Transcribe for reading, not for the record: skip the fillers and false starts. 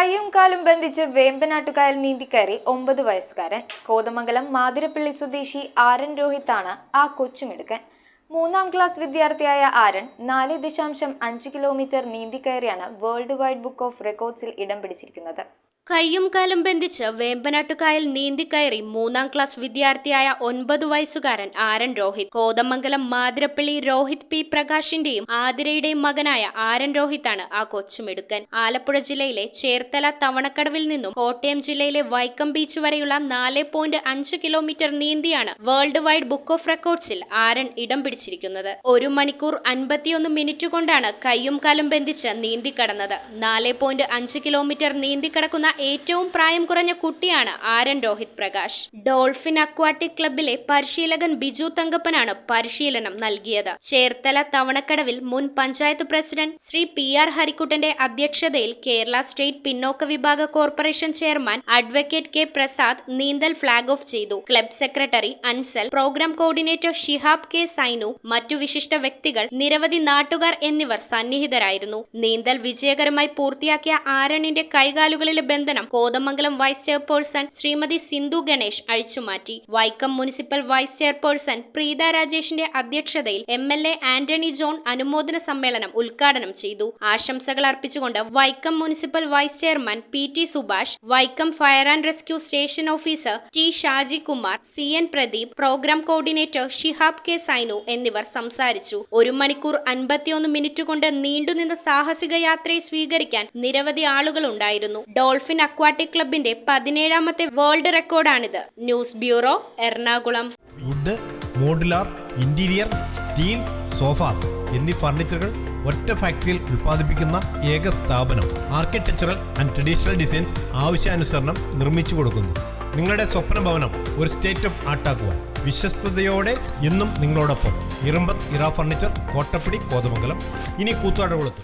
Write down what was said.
കൈയും കാലും ബന്ധിച്ച് വേമ്പനാട്ടുകായൽ നീന്തിക്കയറി 9 വയസ്സുകാരൻ. കോതമംഗലം മാതിരപ്പള്ളി സ്വദേശി ആരൻ രോഹിത്താണ് ആ കൊച്ചുമിടുക്കൻ. 3ാം ക്ലാസ് വിദ്യാർത്ഥിയായ ആരൻ 4.5 കിലോമീറ്റർ നീന്തിക്കയറിയാണ് വേൾഡ് വൈഡ് ബുക്ക് ഓഫ് റെക്കോർഡ്സിൽ ഇടം പിടിച്ചിരിക്കുന്നത്. കൈയും കാലും ബന്ധിച്ച് വേമ്പനാട്ടുകായൽ നീന്തിക്കയറി 3ാം ക്ലാസ് വിദ്യാർത്ഥിയായ 9 വയസ്സുകാരൻ ആരൻ രോഹിത്. കോതമംഗലം മാതിരപ്പള്ളി രോഹിത് പി പ്രകാശിന്റെയും ആതിരയുടെയും മകനായ ആരൻ രോഹിത്താണ് ആ കൊച്ചുമിടുക്കൻ. ആലപ്പുഴ ജില്ലയിലെ ചേർത്തല തവണക്കടവിൽ നിന്നും കോട്ടയം ജില്ലയിലെ വൈക്കം ബീച്ച് വരെയുള്ള 4.5 കിലോമീറ്റർ നീന്തിയാണ് വേൾഡ് വൈഡ് ബുക്ക് ഓഫ് റെക്കോർഡ്സിൽ ആരൻ ഇടം പിടിച്ചിരിക്കുന്നത്. 1 മണിക്കൂർ 51 മിനിറ്റ് കൊണ്ടാണ് കൈയും കാലും ബന്ധിച്ച് നീന്തിക്കടന്നത്. 4.5 കിലോമീറ്റർ നീന്തിക്കടക്കുന്ന ഏറ്റവും പ്രായം കുറഞ്ഞ കുട്ടിയാണ് ആരൻ രോഹിത് പ്രകാശ്. ഡോൾഫിൻ അക്വാട്ടിക് ക്ലബിലെ പരിശീലകൻ ബിജു തങ്കപ്പനാണ് പരിശീലനം നൽകിയത്. ചേർത്തല തവണക്കടവിൽ മുൻ പഞ്ചായത്ത് പ്രസിഡന്റ് ശ്രീ PR ഹരിക്കുട്ടന്റെ അധ്യക്ഷതയിൽ കേരള സ്റ്റേറ്റ് പിന്നോക്ക വിഭാഗ corporation chairman advocate K Prasad നീന്തൽ ഫ്ളാഗ് ഓഫ് ചെയ്തു. Club secretary Ansal, programme coordinator Shihab K Sainu, മറ്റു വിശിഷ്ട വ്യക്തികൾ, നിരവധി നാട്ടുകാർ എന്നിവർ സന്നിഹിതരായിരുന്നു. നീന്തൽ വിജയകരമായി പൂർത്തിയാക്കിയ ആരണിന്റെ കൈകാലുകളിലെ ബന്ധനം കോതമംഗലം വൈസ് ചെയർപേഴ്സൺ ശ്രീമതി സിന്ധു ഗണേഷ് അഴിച്ചുമാറ്റി. Vaikom municipal vice chairperson Preetha രാജേഷിന്റെ അധ്യക്ഷതയിൽ MLA ആന്റണി ജോൺ അനുമോദന സമ്മേളനം ഉദ്ഘാടനം ചെയ്തു. ആശംസകൾ അർപ്പിച്ചുകൊണ്ട് Vaikom municipal vice chairman PT Subhash, Vaikom fire and rescue station officer T Shaji Kumar, CN Pradeep, programme coordinator Shihab K Sainu എന്നിവർ സംസാരിച്ചു. 1 മണിക്കൂർ 51 മിനിറ്റ് കൊണ്ട് നീണ്ടുനിന്ന സാഹസിക യാത്രയെ സ്വീകരിക്കാൻ നിരവധി ആളുകൾ ഉണ്ടായിരുന്നു. ഡോൾഫിൻ അക്വാട്ടിക് ക്ലബിന്റെ 17ാമത്തെ വേൾഡ് റെക്കോർഡാണിത്. News bureau, Ernakulam. Wood, modular, interior, steel, sofas എന്നീ ഫർണിച്ചറുകൾ ഒറ്റ ഫാക്ടറിയിൽ ഉൽപ്പാദിപ്പിക്കുന്ന ഏക സ്ഥാപനം. ആർക്കിടെക്ചറൽ ആൻഡ് ട്രഡീഷണൽ ഡിസൈൻസ് ആവശ്യാനുസരണം നിർമ്മിച്ചു കൊടുക്കുന്നു. നിങ്ങളുടെ സ്വപ്ന ഭവനം ഒരു സ്റ്റേറ്റ് ഓഫ് ആർട്ടാക്കുവാൻ വിശ്വസ്തയോടെ എന്നും നിങ്ങളോടൊപ്പം. ഇറമ്പത്ത് ഇറ ഫർണിച്ചർ, കോട്ടപ്പടി, കോതമംഗലം, ഇനി കൂത്താട്ടുകുളത്ത്.